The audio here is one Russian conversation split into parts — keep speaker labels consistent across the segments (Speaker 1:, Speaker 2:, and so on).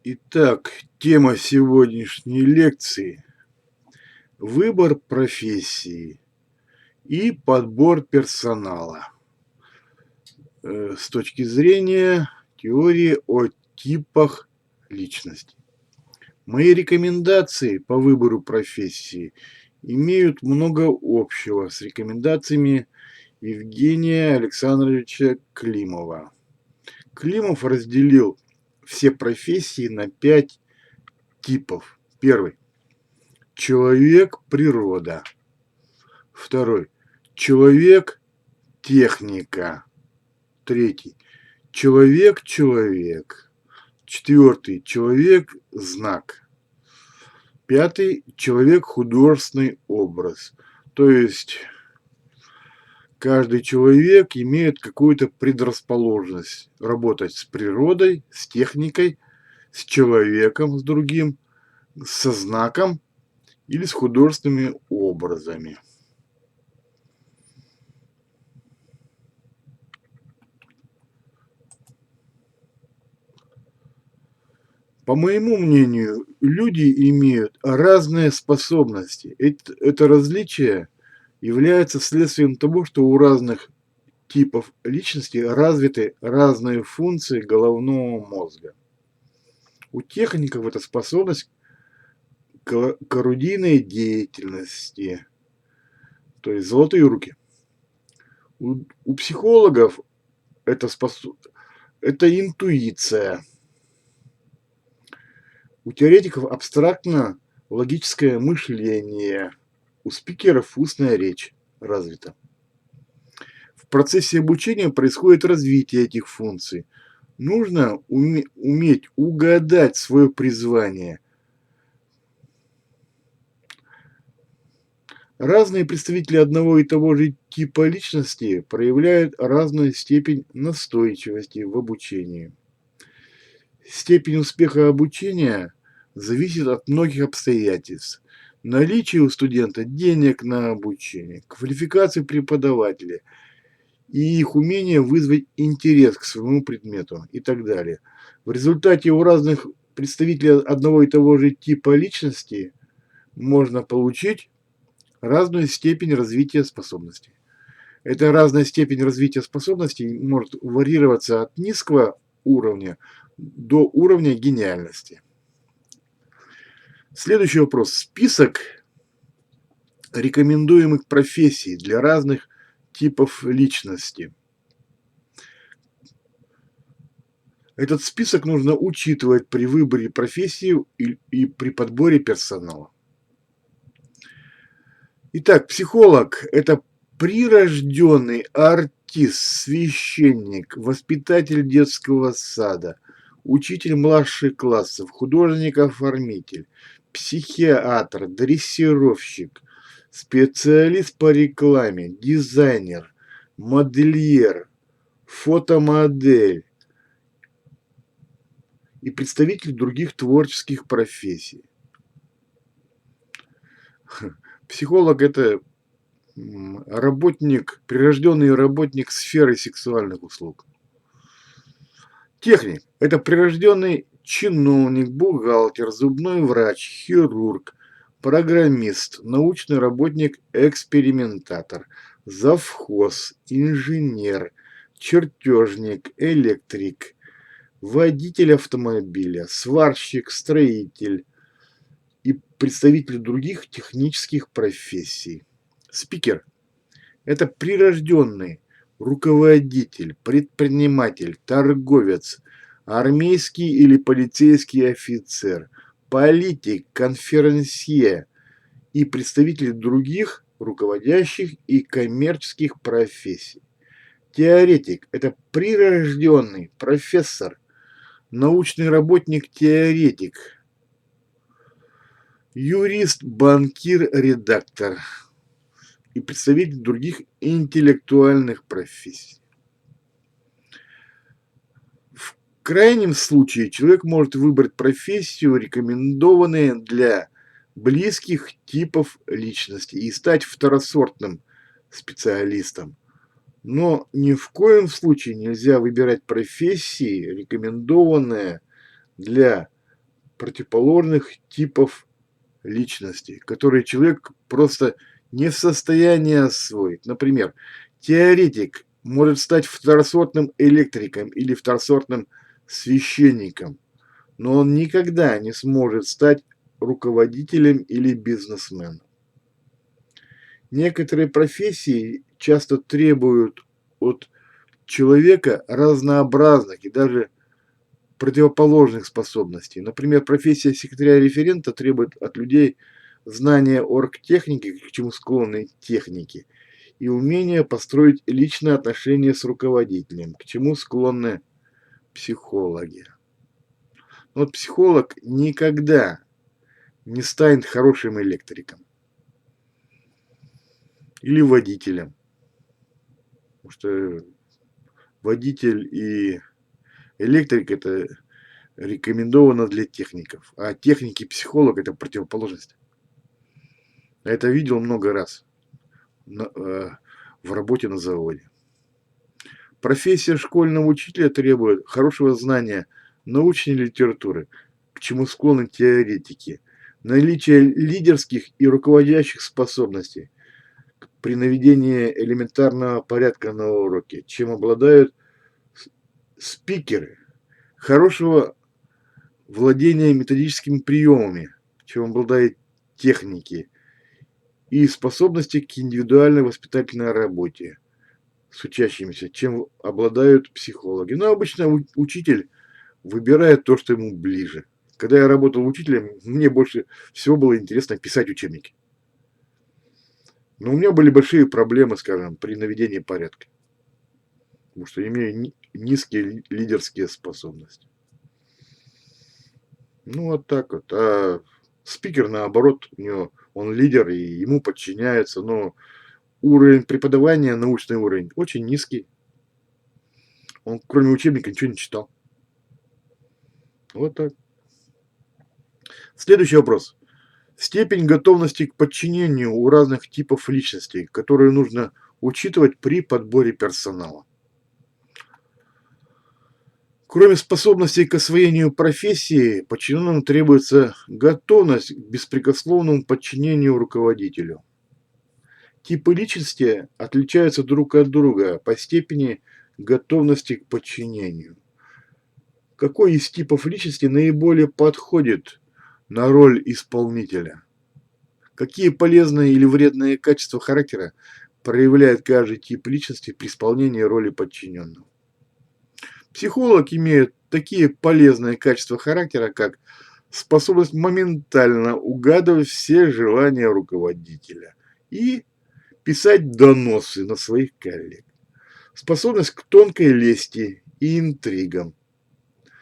Speaker 1: Итак, тема сегодняшней лекции – выбор профессии и подбор персонала с точки зрения теории о типах личности. Мои рекомендации по выбору профессии имеют много общего с рекомендациями Евгения Александровича Климова. Климов разделил все профессии на 5 типов. Первый. Человек-природа. Второй. Человек-техника. Третий. Человек-человек. Четвертый. Человек-знак. Пятый. Человек-художественный образ. То есть каждый человек имеет какую-то предрасположенность работать с природой, с техникой, с человеком, с другим, со знаком или с художественными образами. По моему мнению, люди имеют разные способности. Это различие является следствием того, что у разных типов личности развиты разные функции головного мозга. У техников это способность к орудийной деятельности, то есть золотые руки. У психологов это интуиция. У теоретиков абстрактно-логическое мышление. У спикеров устная речь развита. В процессе обучения происходит развитие этих функций. Нужно уметь угадать свое призвание. Разные представители одного и того же типа личности проявляют разную степень настойчивости в обучении. Степень успеха обучения зависит от многих обстоятельств. Наличие у студента денег на обучение, квалификации преподавателя и их умение вызвать интерес к своему предмету и так далее. В результате у разных представителей одного и того же типа личности можно получить разную степень развития способностей. Эта разная степень развития способностей может варьироваться от низкого уровня до уровня гениальности. Следующий вопрос. Список рекомендуемых профессий для разных типов личности. Этот список нужно учитывать при выборе профессии и при подборе персонала. Итак, психолог – это прирожденный артист, священник, воспитатель детского сада, учитель младших классов, художник-оформитель, психиатр, дрессировщик, специалист по рекламе, дизайнер, модельер, фотомодель и представитель других творческих профессий. Психолог – это прирожденный работник сферы сексуальных услуг. Техник – это прирожденный чиновник, бухгалтер, зубной врач, хирург, программист, научный работник, экспериментатор, завхоз, инженер, чертежник, электрик, водитель автомобиля, сварщик, строитель и представители других технических профессий. Спикер – это прирожденный руководитель, предприниматель, торговец, армейский или полицейский офицер, политик, конферансье и представители других руководящих и коммерческих профессий. Теоретик – это прирожденный профессор, научный работник-теоретик, юрист, банкир, редактор и представитель других интеллектуальных профессий. В крайнем случае человек может выбрать профессию, рекомендованную для близких типов личности, и стать второсортным специалистом. Но ни в коем случае нельзя выбирать профессии, рекомендованные для противоположных типов личности, которые человек просто не в состоянии освоить. Например, теоретик может стать второсортным электриком или второсортным священником, но он никогда не сможет стать руководителем или бизнесменом. Некоторые профессии часто требуют от человека разнообразных и даже противоположных способностей. Например, профессия секретаря-референта требует от людей знания оргтехники, к чему склонны техники, и умение построить личные отношения с руководителем, к чему склонны психологи. Но вот психолог никогда не станет хорошим электриком или водителем, потому что водитель и электрик – это рекомендовано для техников, а техник и психолог – это противоположность. Я это видел много раз в работе на заводе. Профессия школьного учителя требует хорошего знания научной литературы, к чему склонны теоретики, наличие лидерских и руководящих способностей при наведении элементарного порядка на уроке, чем обладают спикеры, хорошего владения методическими приемами, чем обладают техники, и способности к индивидуальной воспитательной работе с учащимися, чем обладают психологи. Но обычно учитель выбирает то, что ему ближе. Когда я работал учителем, мне больше всего было интересно писать учебники. Но у меня были большие проблемы, скажем, при наведении порядка. Потому что имею низкие лидерские способности. Ну, вот так вот. А спикер, наоборот, он лидер, и ему подчиняются, но уровень преподавания, научный уровень, очень низкий. Он, кроме учебника, ничего не читал. Вот так. Следующий вопрос. Степень готовности к подчинению у разных типов личностей, которые нужно учитывать при подборе персонала. Кроме способностей к освоению профессии, подчиненным требуется готовность к беспрекословному подчинению руководителю. Типы личности отличаются друг от друга по степени готовности к подчинению. Какой из типов личности наиболее подходит на роль исполнителя? Какие полезные или вредные качества характера проявляет каждый тип личности при исполнении роли подчиненного? Психолог имеет такие полезные качества характера, как способность моментально угадывать все желания руководителя и писать доносы на своих коллег, способность к тонкой лести и интригам.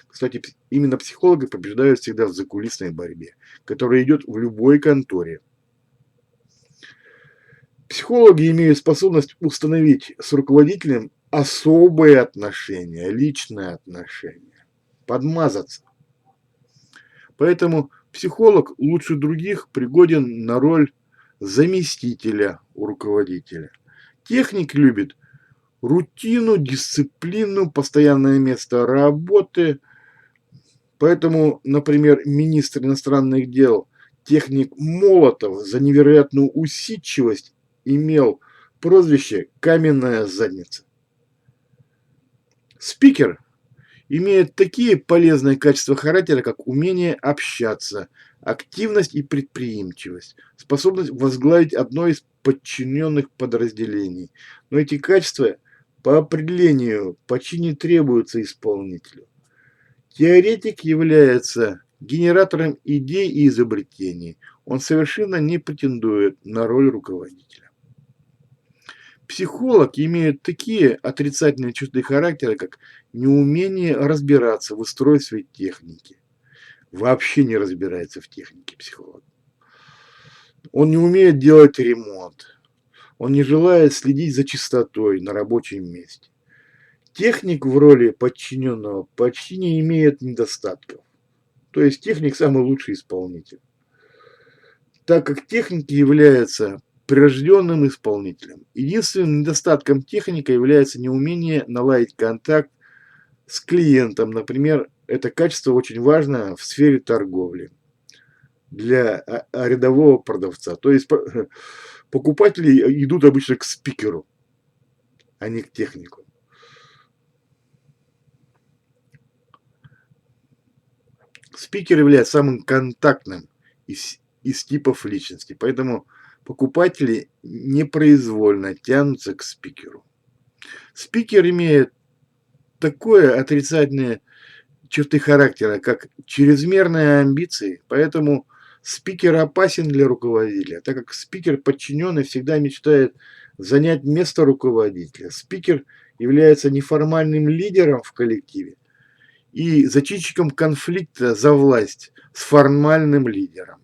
Speaker 1: Кстати, именно психологи побеждают всегда в закулисной борьбе, которая идет в любой конторе. Психологи имеют способность установить с руководителем особые отношения, личные отношения, подмазаться. Поэтому психолог лучше других пригоден на роль заместителя у руководителя. Техник любит рутину, дисциплину, постоянное место работы. Поэтому, например, министр иностранных дел техник Молотов за невероятную усидчивость имел прозвище «каменная задница». Спикер имеет такие полезные качества характера, как умение общаться, активность и предприимчивость, способность возглавить одно из подчиненных подразделений. Но эти качества по определению почти не требуются исполнителю. Теоретик является генератором идей и изобретений. Он совершенно не претендует на роль руководителя. Психолог имеет такие отрицательные черты характера, как неумение разбираться в устройстве техники. Вообще не разбирается в технике психолог. Он не умеет делать ремонт. Он не желает следить за чистотой на рабочем месте. Техник в роли подчиненного почти не имеет недостатков. То есть техник самый лучший исполнитель. Так как техник является прирожденным исполнителем. Единственным недостатком техника является неумение наладить контакт с клиентом, например, это качество очень важно в сфере торговли для рядового продавца. То есть покупатели идут обычно к спикеру, а не к технику. Спикер является самым контактным из типов личности, поэтому покупатели непроизвольно тянутся к спикеру. Спикер имеет такое отрицательное черты характера, как чрезмерные амбиции, поэтому спикер опасен для руководителя, так как спикер подчиненный всегда мечтает занять место руководителя. Спикер является неформальным лидером в коллективе и зачинщиком конфликта за власть с формальным лидером.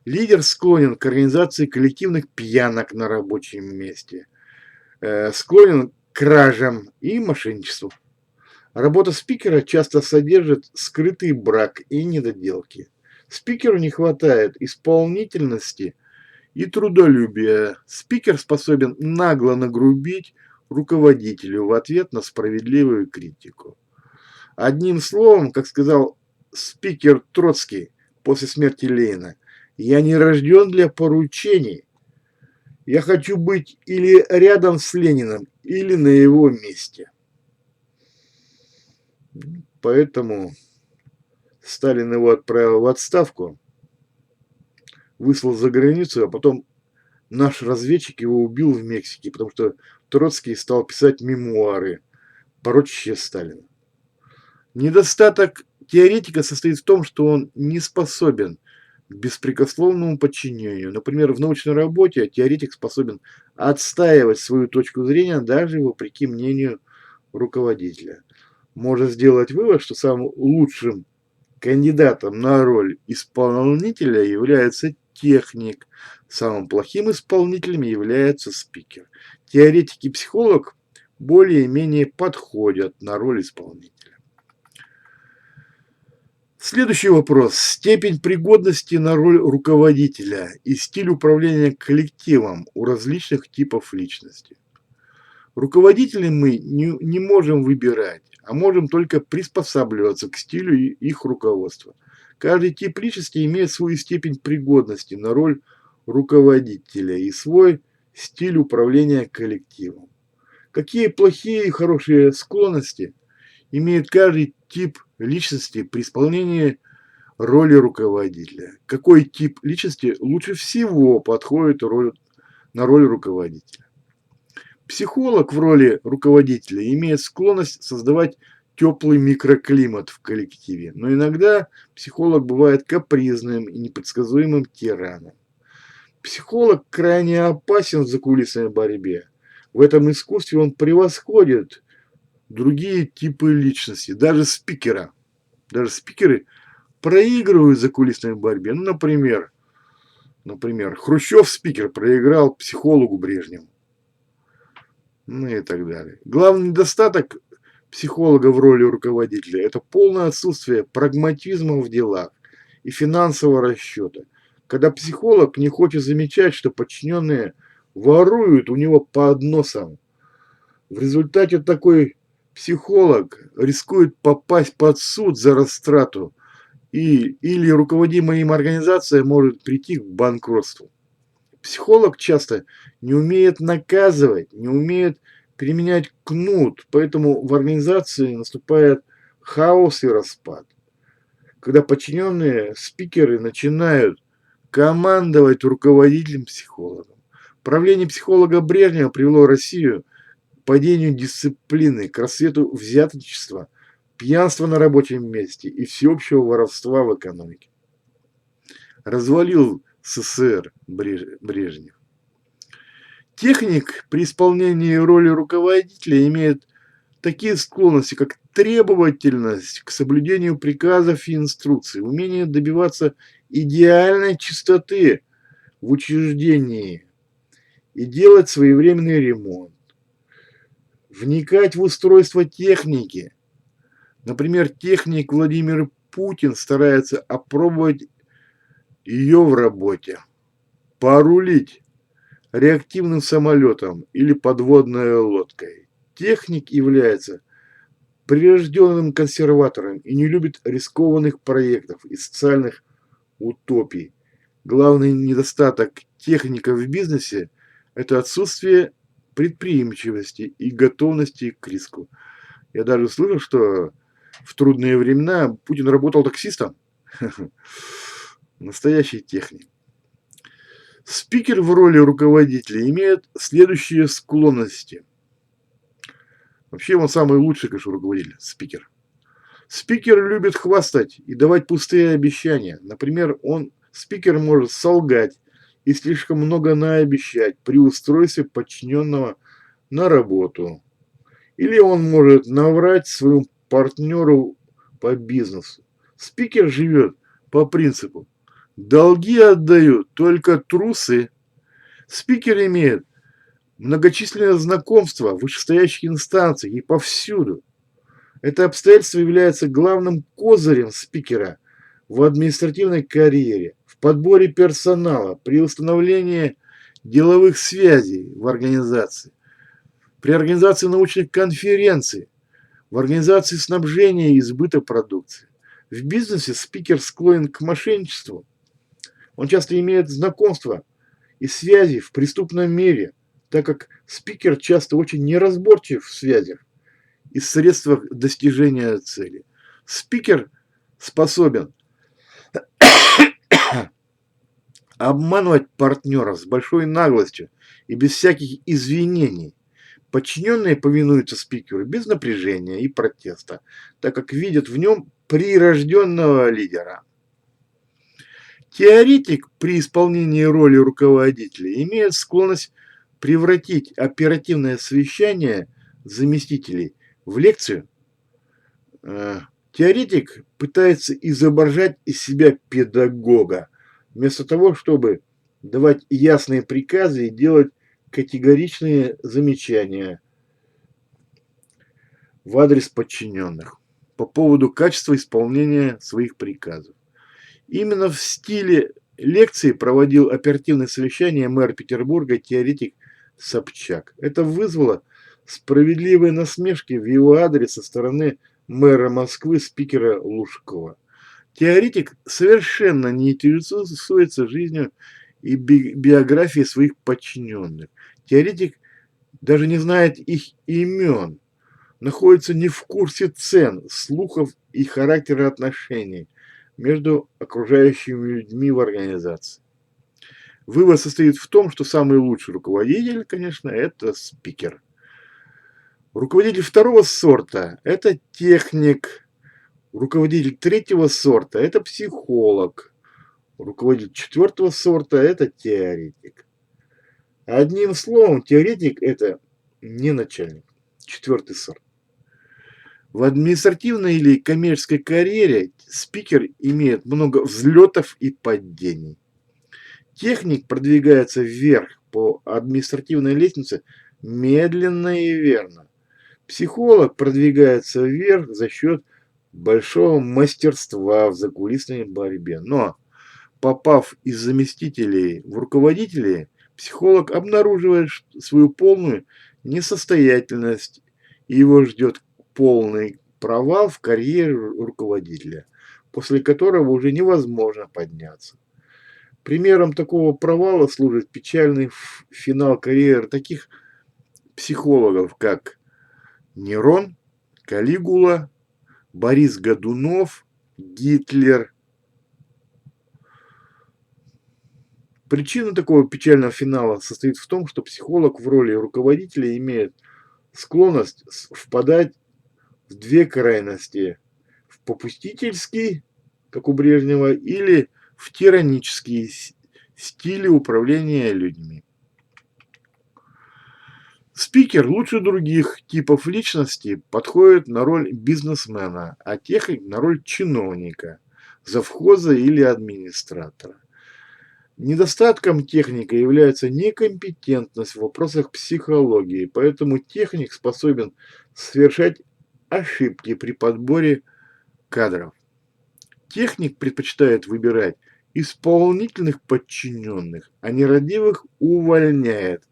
Speaker 1: Лидер склонен к организации коллективных пьянок на рабочем месте, склонен к кражам и мошенничеству. Работа спикера часто содержит скрытый брак и недоделки. Спикеру не хватает исполнительности и трудолюбия. Спикер способен нагло нагрубить руководителю в ответ на справедливую критику. Одним словом, как сказал спикер Троцкий после смерти Ленина, я не рожден для поручений. Я хочу быть или рядом с Лениным, или на его месте. Поэтому Сталин его отправил в отставку, выслал за границу, а потом наш разведчик его убил в Мексике, потому что Троцкий стал писать мемуары, порочащие Сталина. Недостаток теоретика состоит в том, что он не способен к беспрекословному подчинению. Например, в научной работе теоретик способен отстаивать свою точку зрения даже вопреки мнению руководителя. Можно сделать вывод, что самым лучшим кандидатом на роль исполнителя является техник. Самым плохим исполнителем является спикер. Теоретик и психолог более-менее подходят на роль исполнителя. Следующий вопрос. Степень пригодности на роль руководителя и стиль управления коллективом у различных типов личности. Руководителей мы не можем выбирать, а можем только приспосабливаться к стилю их руководства. Каждый тип личности имеет свою степень пригодности на роль руководителя и свой стиль управления коллективом. Какие плохие и хорошие склонности имеет каждый тип личности при исполнении роли руководителя? Какой тип личности лучше всего подходит на роль руководителя? Психолог в роли руководителя имеет склонность создавать теплый микроклимат в коллективе, но иногда психолог бывает капризным и непредсказуемым тираном. Психолог крайне опасен в закулисной борьбе. В этом искусстве он превосходит другие типы личности, даже спикера. Даже спикеры проигрывают в закулисной борьбе. Ну, например, Хрущев спикер проиграл психологу Брежневу. Ну и так далее. Главный недостаток психолога в роли руководителя – это полное отсутствие прагматизма в делах и финансового расчета. Когда психолог не хочет замечать, что подчиненные воруют у него под носом. В результате такой психолог рискует попасть под суд за растрату, или руководимая им организация может прийти к банкротству. Психолог часто не умеет наказывать, не умеет применять кнут, поэтому в организации наступает хаос и распад. Когда подчиненные спикеры начинают командовать руководителем-психологом. Правление психолога Брежнева привело Россию к падению дисциплины, к расцвету взяточества, пьянства на рабочем месте и всеобщего воровства в экономике. Развалил СССР Брежнев. Техник при исполнении роли руководителя имеет такие склонности, как требовательность к соблюдению приказов и инструкций, умение добиваться идеальной чистоты в учреждении и делать своевременный ремонт, вникать в устройство техники. Например, техник Владимир Путин старается опробовать ее в работе, порулить реактивным самолетом или подводной лодкой. Техник является прирожденным консерватором и не любит рискованных проектов и социальных утопий. Главный недостаток техника в бизнесе – это отсутствие предприимчивости и готовности к риску. Я даже слышал, что в трудные времена Путин работал таксистом. Настоящий техник. Спикер в роли руководителя имеет следующие склонности. Вообще он самый лучший, конечно, руководитель, спикер. Спикер любит хвастать и давать пустые обещания. Например, спикер может солгать и слишком много наобещать при устройстве подчиненного на работу. Или он может наврать своему партнеру по бизнесу. Спикер живет по принципу: долги отдают только трусы. Спикер имеет многочисленные знакомства в вышестоящих инстанциях и повсюду. Это обстоятельство является главным козырем спикера в административной карьере, в подборе персонала, при установлении деловых связей в организации, при организации научных конференций, в организации снабжения и сбыта продукции. В бизнесе спикер склонен к мошенничеству. Он часто имеет знакомства и связи в преступном мире, так как спикер часто очень неразборчив в связях и средствах достижения цели. Спикер способен обманывать партнеров с большой наглостью и без всяких извинений. Подчиненные повинуются спикеру без напряжения и протеста, так как видят в нем прирожденного лидера. Теоретик при исполнении роли руководителя имеет склонность превратить оперативное совещание заместителей в лекцию. Теоретик пытается изображать из себя педагога, вместо того, чтобы давать ясные приказы и делать категоричные замечания в адрес подчиненных по поводу качества исполнения своих приказов. Именно в стиле лекции проводил оперативное совещание мэр Петербурга теоретик Собчак. Это вызвало справедливые насмешки в его адрес со стороны мэра Москвы спикера Лужкова. Теоретик совершенно не интересуется жизнью и биографией своих подчиненных. Теоретик даже не знает их имен, находится не в курсе цен, слухов и характера отношений между окружающими людьми в организации. Вывод состоит в том, что самый лучший руководитель, конечно, это спикер. Руководитель второго сорта – это техник. Руководитель третьего сорта – это психолог. Руководитель четвертого сорта – это теоретик. Одним словом, теоретик – это не начальник. Четвертый сорт. В административной или коммерческой карьере спикер имеет много взлетов и падений. Техник продвигается вверх по административной лестнице медленно и верно. Психолог продвигается вверх за счет большого мастерства в закулисной борьбе. Но, попав из заместителей в руководителей, психолог обнаруживает свою полную несостоятельность, и его ждет полный провал в карьере руководителя, после которого уже невозможно подняться. Примером такого провала служит печальный финал карьеры таких психологов, как Нерон, Калигула, Борис Годунов, Гитлер. Причина такого печального финала состоит в том, что психолог в роли руководителя имеет склонность впадать в две крайности: в попустительский, как у Брежнева, или в тиранические стили управления людьми. Спикер лучше других типов личности подходит на роль бизнесмена, а техник на роль чиновника, завхоза или администратора. Недостатком техника является некомпетентность в вопросах психологии, поэтому техник способен совершать ошибки при подборе кадров. Техник предпочитает выбирать исполнительных подчиненных, а нерадивых увольняет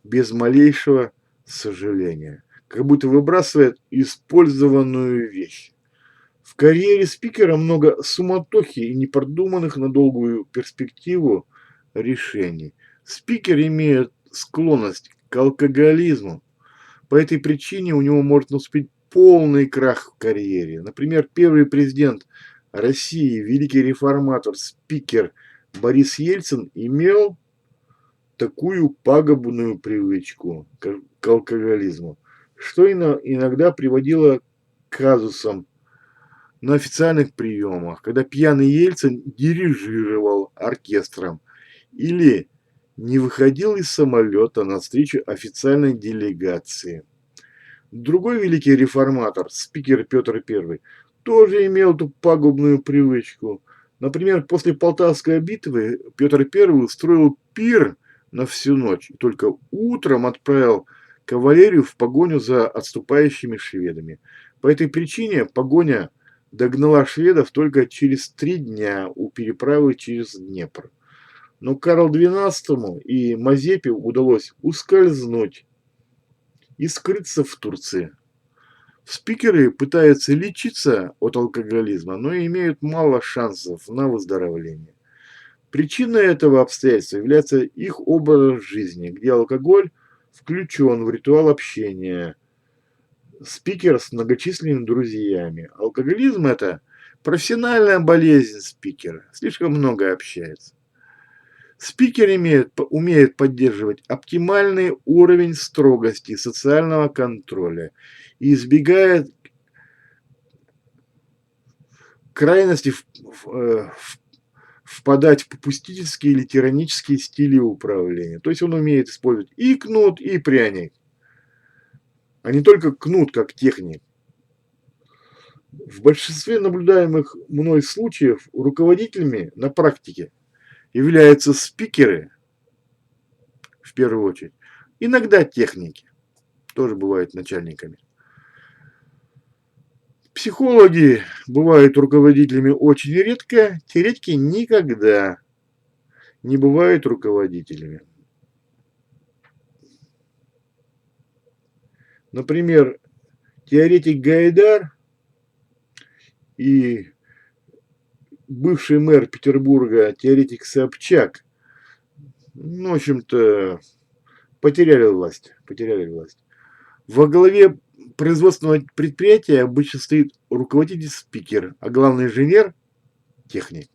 Speaker 1: без малейшего сожаления. как будто выбрасывает использованную вещь. В карьере спикера много суматохи и непродуманных на долгую перспективу решений. Спикер имеет склонность к алкоголизму. По этой причине у него может наступить полный крах в карьере. Например, первый президент России, великий реформатор, спикер Борис Ельцин имел такую пагубную привычку к алкоголизму, что иногда приводило к казусам на официальных приемах, когда пьяный Ельцин дирижировал оркестром или не выходил из самолета на встречу официальной делегации. Другой великий реформатор, спикер Петр I, тоже имел эту пагубную привычку. Например, после Полтавской битвы Петр I устроил пир на всю ночь и только утром отправил кавалерию в погоню за отступающими шведами. По этой причине погоня догнала шведов только через 3 дня у переправы через Днепр. Но Карлу XII и Мазепе удалось ускользнуть и скрыться в Турции. Спикеры пытаются лечиться от алкоголизма, но имеют мало шансов на выздоровление. Причиной этого обстоятельства является их образ жизни, где алкоголь включен в ритуал общения. Спикер с многочисленными друзьями. Алкоголизм – это профессиональная болезнь спикера. Слишком много общается. Спикер умеет поддерживать оптимальный уровень строгости и социального контроля и избегает крайности впадать в попустительские или тиранические стили управления. То есть он умеет использовать и кнут, и пряник, а не только кнут как техник. В большинстве наблюдаемых мной случаев руководителями на практике являются спикеры, в первую очередь, иногда техники, тоже бывают начальниками. Психологи бывают руководителями очень редко, теоретики никогда не бывают руководителями. Например, теоретик Гайдар и бывший мэр Петербурга, теоретик Собчак, в общем-то, потеряли власть. Во главе производственного предприятия обычно стоит руководитель-спикер, а главный инженер – техник.